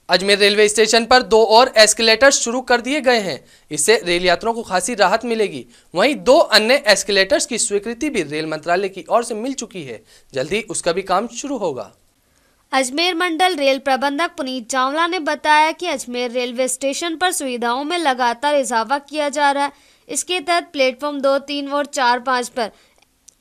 Ajmer railway station पर 2 और escalator शुरू कर दिए गए हैं। इससे रेल यात्रियों को खासी राहत मिलेगी। वहीं 2 अन्य एस्केलेटर्स की स्वीकृति भी रेल मंत्रालय की ओर से मिल चुकी है। जल्दी उसका भी काम शुरू होगा। अजमेर मंडल रेल प्रबंधक पुनीत चावला ने बताया कि अजमेर रेलवे स्टेशन पर सुविधाओं में लगातार इजाफा किया जा रहा है। इसके तहत प्लेटफॉर्म 2, 3 और 4, 5 पर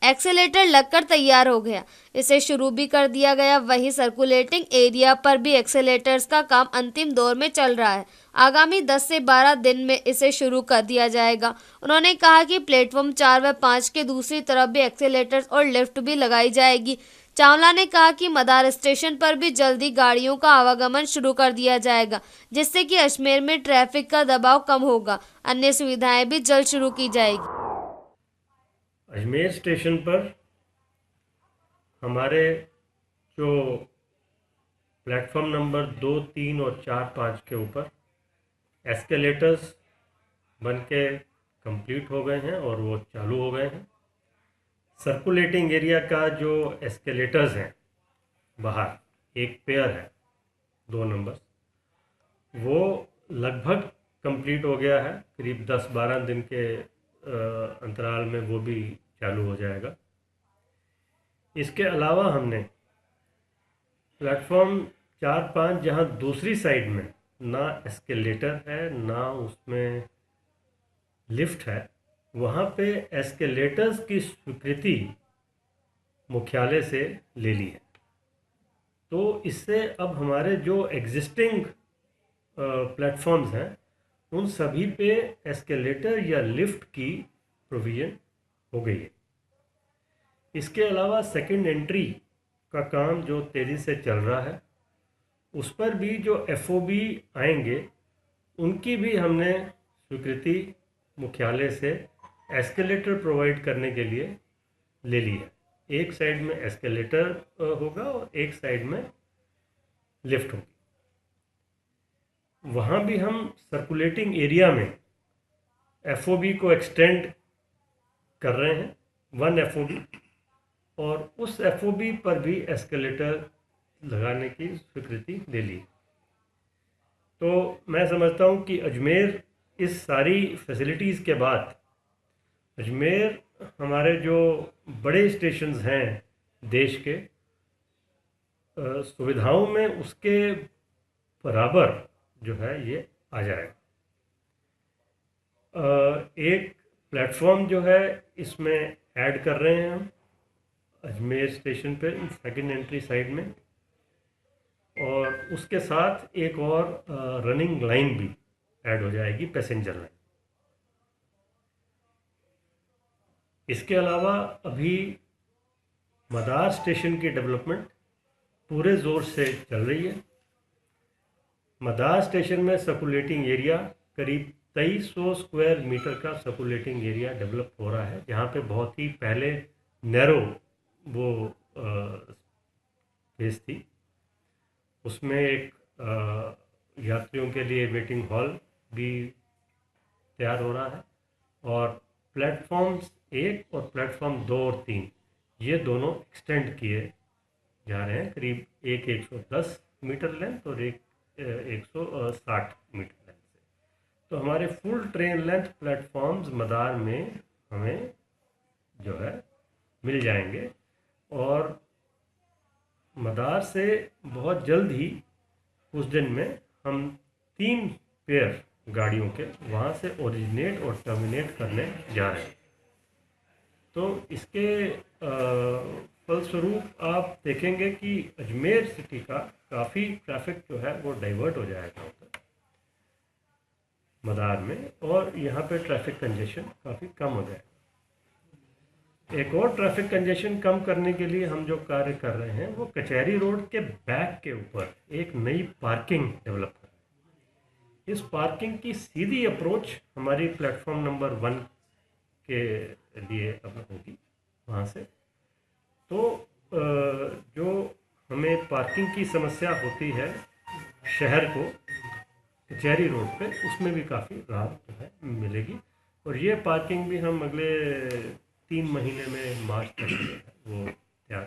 एक्सेलेटर लगकर तैयार हो गया। इसे शुरू भी कर दिया गया। वहीं सर्कुलेटिंग एरिया पर भी एक्सेलेटर्स का काम अंतिम दौर में चल रहा है। आगामी 10 से 12 दिन में इसे शुरू कर दिया जाएगा। उन्होंने कहा कि प्लेटफॉर्म 4 व 5 के दूसरी तरफ भी एक्सेलेटर्स और लिफ्ट भी लगाई जाएगी। चावला ने कहा कि मदार स्टेशन पर भी जल्दी गाड़ियों का आवागमन शुरू कर दिया जाएगा, जिससे कि अजमेर में ट्रैफिक का दबाव कम होगा। अन्य सुविधाएं भी जल्द शुरू की जाएगी। अजमेर स्टेशन पर हमारे जो प्लेटफॉर्म नंबर 2, 3 और 4, 5 के ऊपर एस्केलेटर्स बन के कंप्लीट हो गए हैं और वो चालू हो गए हैं। सर्कुलेटिंग एरिया का जो एस्केलेटर्स हैं बाहर एक पेयर है 2 नंबर, वो लगभग कंप्लीट हो गया है। करीब 10-12 दिन के अंतराल में वो भी चालू हो जाएगा। इसके अलावा हमने प्लेटफॉर्म 4, 5 जहां दूसरी साइड में ना एस्केलेटर है ना उसमें लिफ्ट है, वहाँ पे एस्केलेटर्स की स्वीकृति मुख्यालय से ले ली है। तो इससे अब हमारे जो एग्जिस्टिंग प्लेटफॉर्म्स हैं उन सभी पे एस्केलेटर या लिफ्ट की प्रोविज़न हो गई है। इसके अलावा सेकंड एंट्री का काम जो तेज़ी से चल रहा है, उस पर भी जो एफओबी आएंगे उनकी भी हमने स्वीकृति मुख्यालय से एस्केलेटर प्रोवाइड करने के लिए ले ली है। एक साइड में एस्केलेटर होगा और एक साइड में लिफ्ट होगी। वहाँ भी हम सर्कुलेटिंग एरिया में एफओबी को एक्सटेंड कर रहे हैं 1 एफओबी, और उस एफओबी पर भी एस्केलेटर लगाने की स्वीकृति ले ली। तो मैं समझता हूँ कि अजमेर इस सारी फैसिलिटीज़ के बाद अजमेर हमारे जो बड़े स्टेशंस हैं देश के, सुविधाओं में उसके बराबर जो है ये आ जाएगा। एक प्लेटफॉर्म जो है इसमें ऐड कर रहे हैं हम अजमेर स्टेशन पे सेकंड एंट्री साइड में, और उसके साथ एक और रनिंग लाइन भी ऐड हो जाएगी, पैसेंजर लाइन। इसके अलावा अभी मदार स्टेशन की डेवलपमेंट पूरे ज़ोर से चल रही है। मदार स्टेशन में सर्कुलेटिंग एरिया करीब 2300 स्क्वायर मीटर का सर्कुलेटिंग एरिया डेवलप हो रहा है, जहाँ पे बहुत ही पहले नैरो वो स्पेस थी। उसमें एक यात्रियों के लिए वेटिंग हॉल भी तैयार हो रहा है, और प्लेटफॉर्म्स 1 और प्लेटफॉर्म 2 और 3 ये दोनों एक्सटेंड किए जा रहे हैं। करीब एक 110 मीटर लेंथ और एक 160 मीटर लेंथ से। तो हमारे फुल ट्रेन लेंथ प्लेटफॉर्म्स मदार में हमें जो है मिल जाएंगे, और मदार से बहुत जल्द ही उस दिन में हम 3 पेयर गाड़ियों के वहाँ से ओरिजिनेट और टर्मिनेट करने जा रहे हैं। तो इसके फलस्वरूप आप देखेंगे कि अजमेर सिटी का काफ़ी ट्रैफिक जो है वो डाइवर्ट हो जाएगा उधर मदार में, और यहाँ पे ट्रैफिक कंजेशन काफ़ी कम हो जाएगा। एक और ट्रैफिक कंजेशन कम करने के लिए हम जो कार्य कर रहे हैं वो कचहरी रोड के बैक के ऊपर एक नई पार्किंग डेवलप कर रहे हैं। इस पार्किंग की सीधी अप्रोच हमारी प्लेटफॉर्म नंबर 1 के लिए अब होगी वहाँ से। तो जो हमें पार्किंग की समस्या होती है शहर को कचहरी रोड पे, उसमें भी काफ़ी राहत जो है मिलेगी। और ये पार्किंग भी हम अगले 3 महीने में मार्च तक वो तैयार